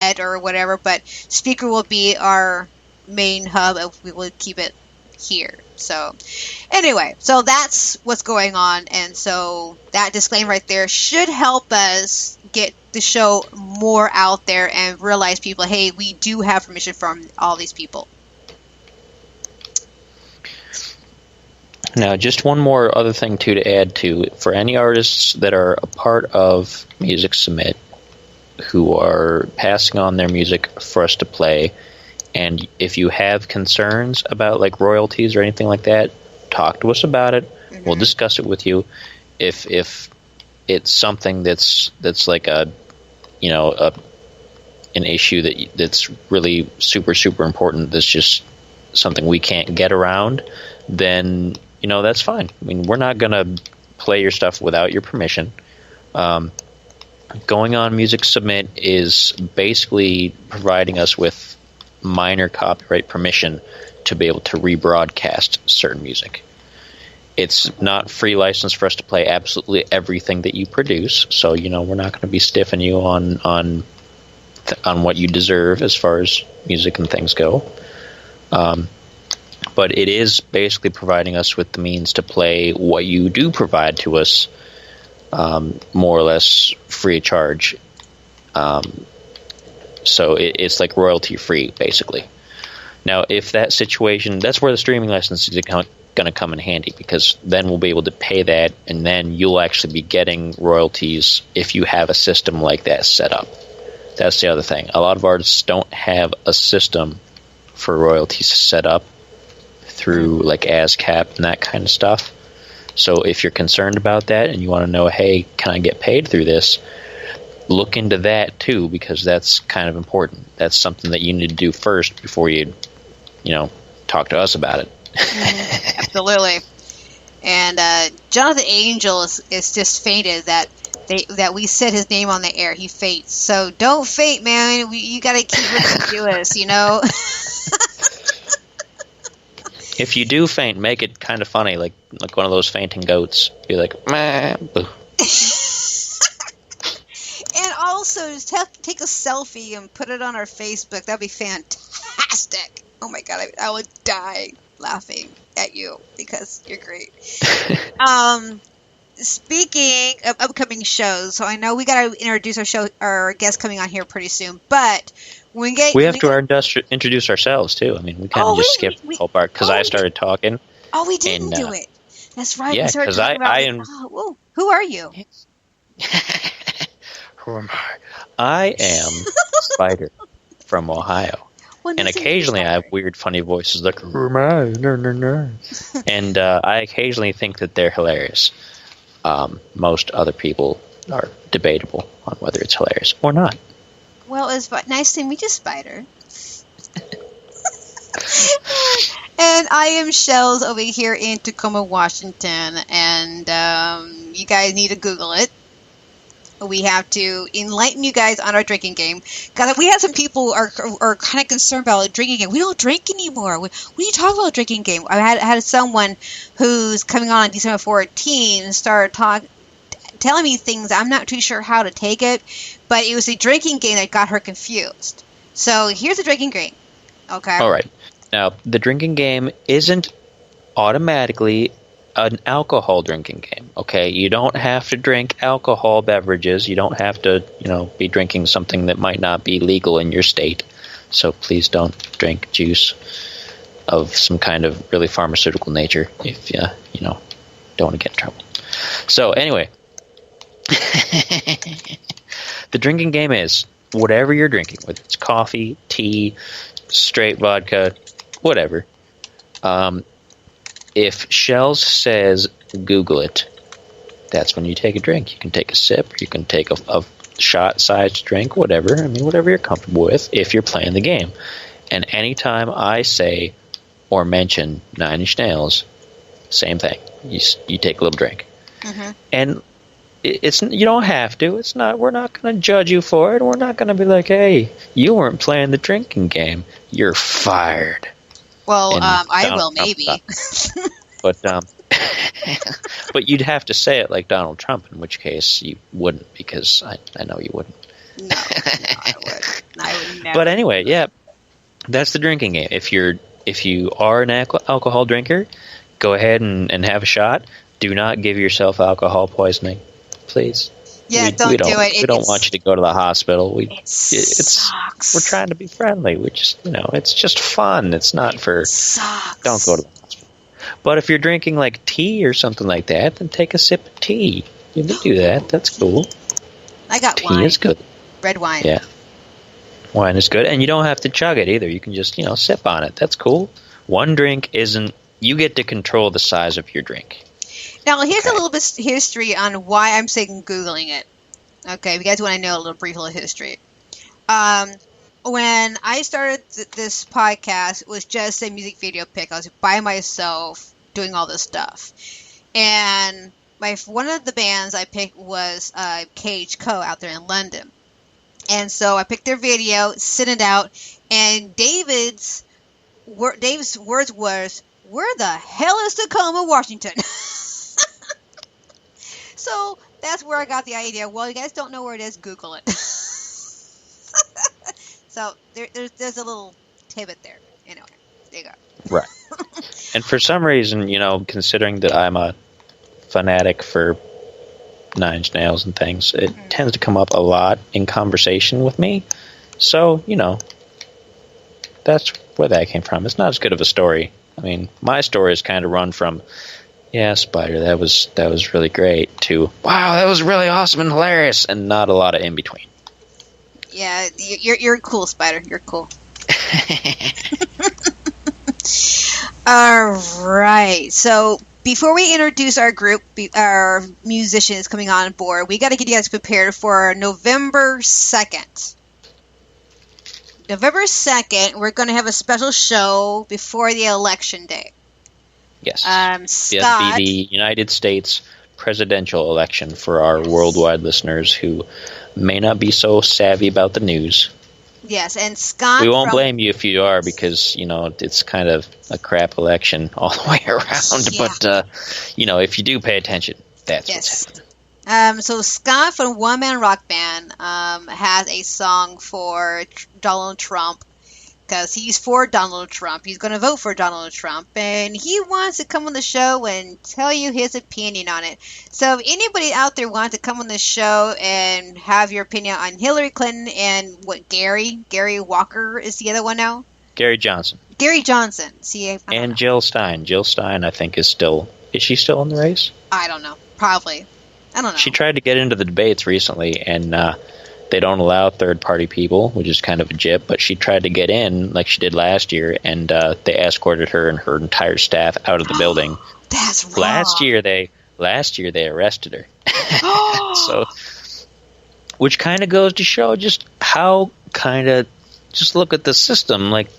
or whatever, but Spreaker will be our main hub, and we will keep it here. So anyway, so that's what's going on, and so that disclaimer right there should help us get the show more out there and realize people, hey, we do have permission from all these people. Now, just one more other thing to add to, for any artists that are a part of Music Submit who are passing on their music for us to play, and if you have concerns about like royalties or anything like that, talk to us about it. Mm-hmm. We'll discuss it with you. If it's something that's like an issue that's really super important, that's just something we can't get around, then that's fine. I mean, we're not gonna play your stuff without your permission. Going on Music Submit is basically providing us with minor copyright permission to be able to rebroadcast certain music. It's not free license for us to play absolutely everything that you produce, so we're not going to be stiffing you on what you deserve as far as music and things go. But it is basically providing us with the means to play what you do provide to us, more or less free of charge. So it's like royalty free, basically. Now, if that situation, that's where the streaming license is going to come in handy, because then we'll be able to pay that, and then you'll actually be getting royalties if you have a system like that set up. That's the other thing. A lot of artists don't have a system for royalties set up through like ASCAP and that kind of stuff. So if you're concerned about that and you want to know, hey, can I get paid through this? Look into that too, because that's kind of important. That's something that you need to do first before you talk to us about it. Absolutely. And Jonathan Angel is just fainted that we said his name on the air. He faints. So don't faint, man. You got to keep listening to us, If you do faint, make it kind of funny, like one of those fainting goats. Be like, meh. And also, just take a selfie and put it on our Facebook. That'd be fantastic. Oh my God, I would die laughing at you because you're great. Speaking of upcoming shows, so I know we got to introduce our guest coming on here pretty soon, but we have to introduce ourselves too. I mean, we kind of just skipped the whole part because I started talking. Oh, we didn't do it. That's right. Yeah, because I am. Who are you? Who am I? I am Spider from Ohio. And occasionally I have weird, funny voices like, who am I? No. And I occasionally think that they're hilarious. Most other people are debatable on whether it's hilarious or not. Well, it's nice to meet you, Spider. And I am Shells over here in Tacoma, Washington, and you guys need to Google it. We have to enlighten you guys on our drinking game. God, we have some people who are kind of concerned about the drinking game. We don't drink anymore. When you talk about drinking game, I had someone who's coming on December 14 start telling me things. I'm not too sure how to take it, but it was the drinking game that got her confused. So here's the drinking game. Okay. All right. Now, the drinking game isn't automatically an alcohol drinking game, okay? You don't have to drink alcohol beverages. You don't have to, be drinking something that might not be legal in your state. So please don't drink juice of some kind of really pharmaceutical nature if you, don't want to get in trouble. So anyway, the drinking game is whatever you're drinking, whether it's coffee, tea, straight vodka, whatever. If Shells says Google it, that's when you take a drink. You can take a sip, or you can take a shot-sized drink, whatever. I mean, whatever you're comfortable with if you're playing the game. And anytime I say or mention Nine Inch Nails, same thing. You take a little drink. Mm-hmm. And you don't have to. It's not. We're not going to judge you for it. We're not going to be like, hey, you weren't playing the drinking game. You're fired. Well, I will maybe. But but you'd have to say it like Donald Trump, in which case you wouldn't, because I know you wouldn't. No, I wouldn't. I would never. But anyway, yeah, that's the drinking game. If you are an alcohol drinker, go ahead and have a shot. Do not give yourself alcohol poisoning, please. Yeah, don't do it. We don't want you to go to the hospital. It sucks. We're trying to be friendly. We just, it's just fun. It's not for. Sucks. Don't go to the hospital. But if you're drinking like tea or something like that, then take a sip of tea. You can do that. That's cool. I got tea wine. Tea is good. Red wine. Yeah. Wine is good, and you don't have to chug it either. You can just, sip on it. That's cool. One drink isn't. You get to control the size of your drink. Now, here's a little bit of history on why I'm saying Googling it. Okay, if you guys want to know a brief little history. When I started this podcast, it was just a music video pick. I was by myself doing all this stuff. And one of the bands I picked was Cage Co. out there in London. And so I picked their video, sent it out, and Dave's words was, "Where the hell is Tacoma, Washington?" So that's where I got the idea. Well, you guys don't know where it is, Google it. So there's a little tidbit there. Anyway, there you go. Right. And for some reason, considering that I'm a fanatic for Nine Inch Nails and things, it tends to come up a lot in conversation with me. So, that's where that came from. It's not as good of a story. I mean, my story is kind of run from, yeah, Spider, that was really great, to, wow, that was really awesome and hilarious, and not a lot of in between. Yeah, you're cool, Spider. You're cool. All right. So before we introduce our group, our musicians coming on board, we got to get you guys prepared for November 2nd. November 2nd, we're going to have a special show before the election day. Yes. Scott, the United States presidential election for our worldwide listeners who may not be so savvy about the news. Yes, and Scott... We won't blame you if you are, because, it's kind of a crap election all the way around. Yeah. But, if you do pay attention, that's what's happening. So Scott from One Man Rock Band has a song for Donald Trump, because he's for Donald Trump. He's going to vote for Donald Trump, and he wants to come on the show and tell you his opinion on it. So if anybody out there wants to come on the show and have your opinion on Hillary Clinton and Gary Walker is the other one now? Gary Johnson. See, and Jill Stein. Jill Stein, I think, is she still in the race? I don't know. Probably. I don't know. She tried to get into the debates recently, and they don't allow third-party people, which is kind of a jip, but she tried to get in like she did last year, and they escorted her and her entire staff out of the building. That's wrong. Last year they arrested her. So, which kind of goes to show just how just look at the system. Like,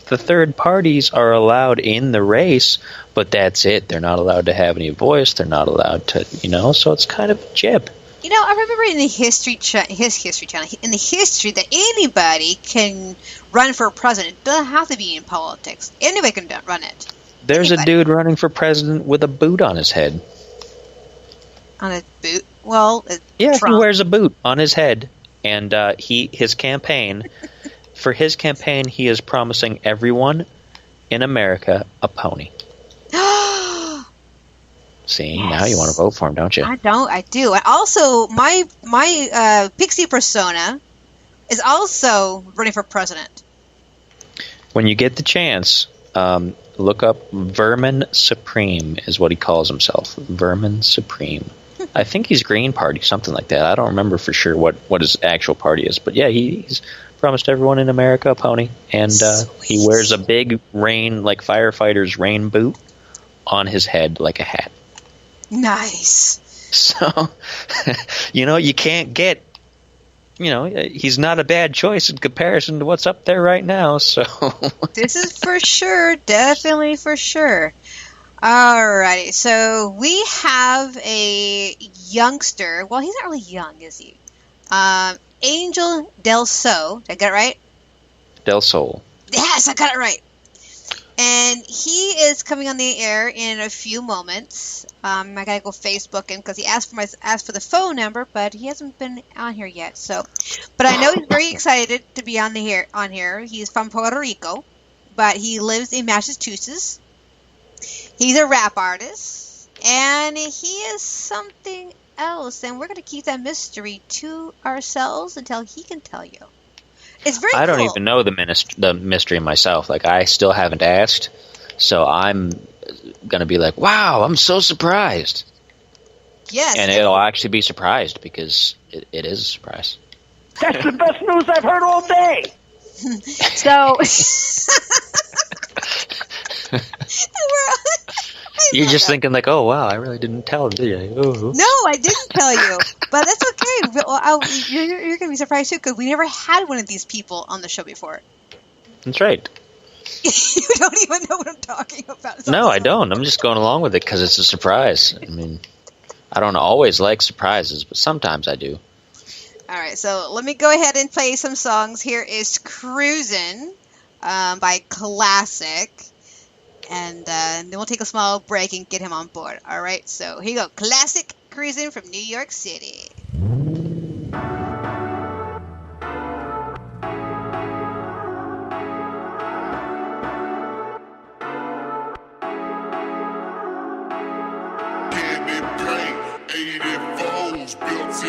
the third parties are allowed in the race, but that's it. They're not allowed to have any voice. They're not allowed to, so it's kind of a jip. I remember in the his history channel, in the history that anybody can run for president. It doesn't have to be in politics. Anybody can run it. There's a dude running for president with a boot on his head. On a boot? Well, yeah, Trump. He wears a boot on his head, and his campaign, for his campaign, he is promising everyone in America a pony. See, yes. Now you want to vote for him, don't you? I do. And also, my Pixie persona is also running for president. When you get the chance, look up Vermin Supreme is what he calls himself. Vermin Supreme. I think he's Green Party, something like that. I don't remember for sure what his actual party is. But yeah, he's promised everyone in America a pony. And he wears a big firefighter's rain boot on his head like a hat. Nice. So, you can't get, he's not a bad choice in comparison to what's up there right now. So this is for sure, definitely for sure. Alrighty, so we have a youngster. Well, he's not really young, is he? Angel Del Sol. Did I get it right? Del Sol. Yes, I got it right. And he is coming on the air in a few moments. I gotta go Facebook him because he asked for the phone number, but he hasn't been on here yet. So, but I know he's very excited to be on here. He's from Puerto Rico, but he lives in Massachusetts. He's a rap artist, and he is something else. And we're gonna keep that mystery to ourselves until he can tell you. It's very I don't cool. even know the mystery myself. Like, I still haven't asked, so I'm gonna be like, "Wow, I'm so surprised." Yes, And it'll actually be surprised because it is a surprise. That's the best news I've heard all day. So You're just thinking like, "Oh wow, I really didn't tell him, did I?" Oh. No, I didn't tell you, but that's okay. You're going to be surprised too because we never had one of these people on the show before. That's right. You don't even know what I'm talking about. No, I don't. I'm just going along with it because it's a surprise. I mean, I don't always like surprises, but sometimes I do. All right, so let me go ahead and play some songs. Here is "Cruisin'" by Classic. And then we'll take a small break and get him on board. All right, so here you go. Classic "Cruisin' from New York City.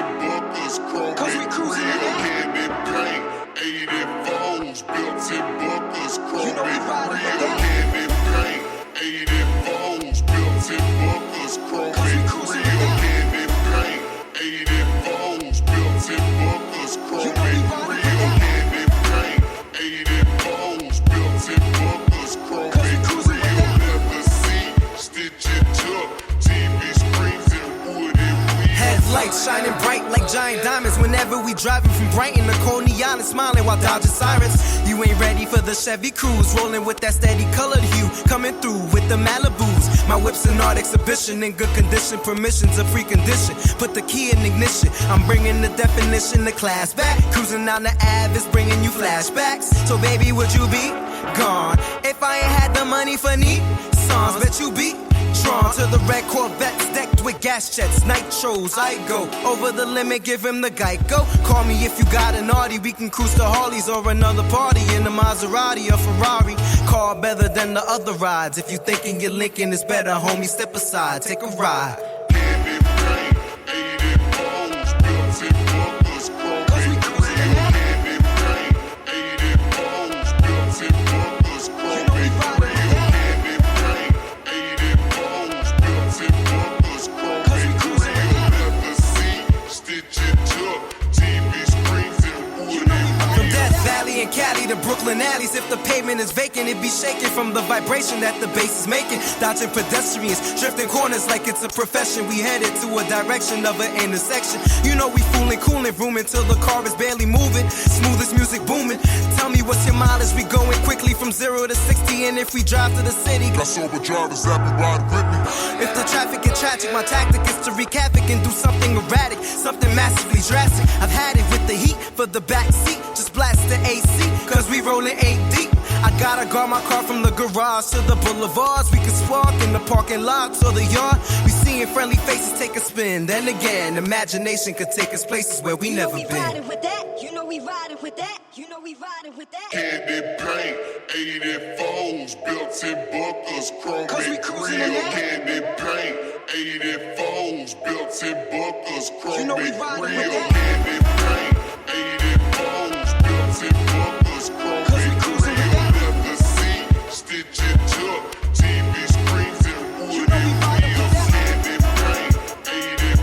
Cause we cruising candy paint, 84s, built-in buckles, chrome it real. Candy paint, 84s, built-in buckles, chrome it real. Candy paint, 84s, built-in buckles, chrome it real. Candy paint, 84s, built-in buckles, chrome it real. Leather seat, stitch it up, TV screens and wood and wheel. Headlights shining bright like giant diamonds whenever we driving from Brighton to Coney Island, smiling while dodging sirens. You ain't ready for the Chevy Cruze, rolling with that steady colored hue, coming through with the Malibus. My whip's an art exhibition, in good condition, permission's a precondition. Put the key in ignition, I'm bringing the definition of class back. Cruising down the Ave is bringing you flashbacks. So baby, would you be gone if I ain't had the money for neat songs? Bet you be drawn to the red Corvettes decked with gas jets, nitros. I go over the limit, give him the Geico. Call me if you got an Audi, we can cruise to Harley's or another party in a Maserati or Ferrari. Car better than the other rides. If you thinking you're Lincoln is better, homie, step aside, take a ride. Candy paint, 84s, built-in buckles, chrome it real. Candy paint, 84s, built-in buckles, chrome it real. Candy paint, 84s, built-in buckles, chrome it real. Leather seat, stitch it up, TV screens and wood and From wheel. Death Valley and Cali to Brooklyn alleys, if the pavement is vacant, it be shaking from the vibration that the bass is making. Dodging pedestrians, drifting corners like it's a profession. We headed to a direction of an intersection. You know we fooling, cooling, rooming till the car is barely moving. Smoothest music booming. Tell me what's your mileage? We going quickly from 0 to 60, and if we drive to the city, Got sober drivers that be riding with me. if the traffic is tragic, my tactic is to wreak havoc and do something erratic, something massively drastic. I've had it with the heat for the back seat, just blast the AC, cause we rolling 8 deep. I gotta guard my car from the garage to the boulevards. We can spark in the parking lots or the yard. We seeing friendly faces take a spin. Then again, imagination could take us places where we never been. Riding with that, you know we riding with that, you know we riding with that. Candy paint, 84s, built-in buckles, chrome Cause we it cruising real. in that. Candy paint, 84s, built-in buckles, chrome You know we it riding with real. that. Candy paint, 84s, built-in buckles, chrome Cause we it cruising with real. Leather seat, stitch it up, TV screens and wood know we and riding with wheels. that. Candy paint,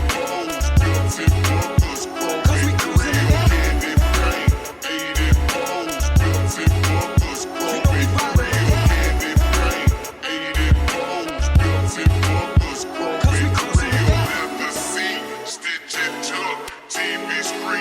84s, built-in buckles, chrome Cause we it cruising real. in that. Candy paint, 84s, built-in buckles, chrome know we it riding with real. that. Candy paint, 84s, built-in buckles, chrome Cause we it cruising in real. that. Leather seat, stitch it up, TV screen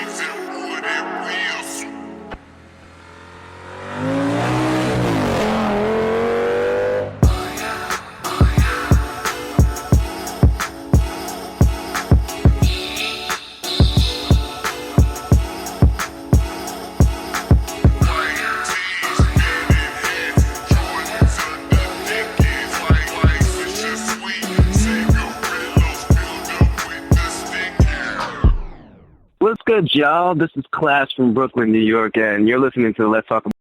good, y'all? This is Class from Brooklyn, New York, and you're listening to Let's Talk About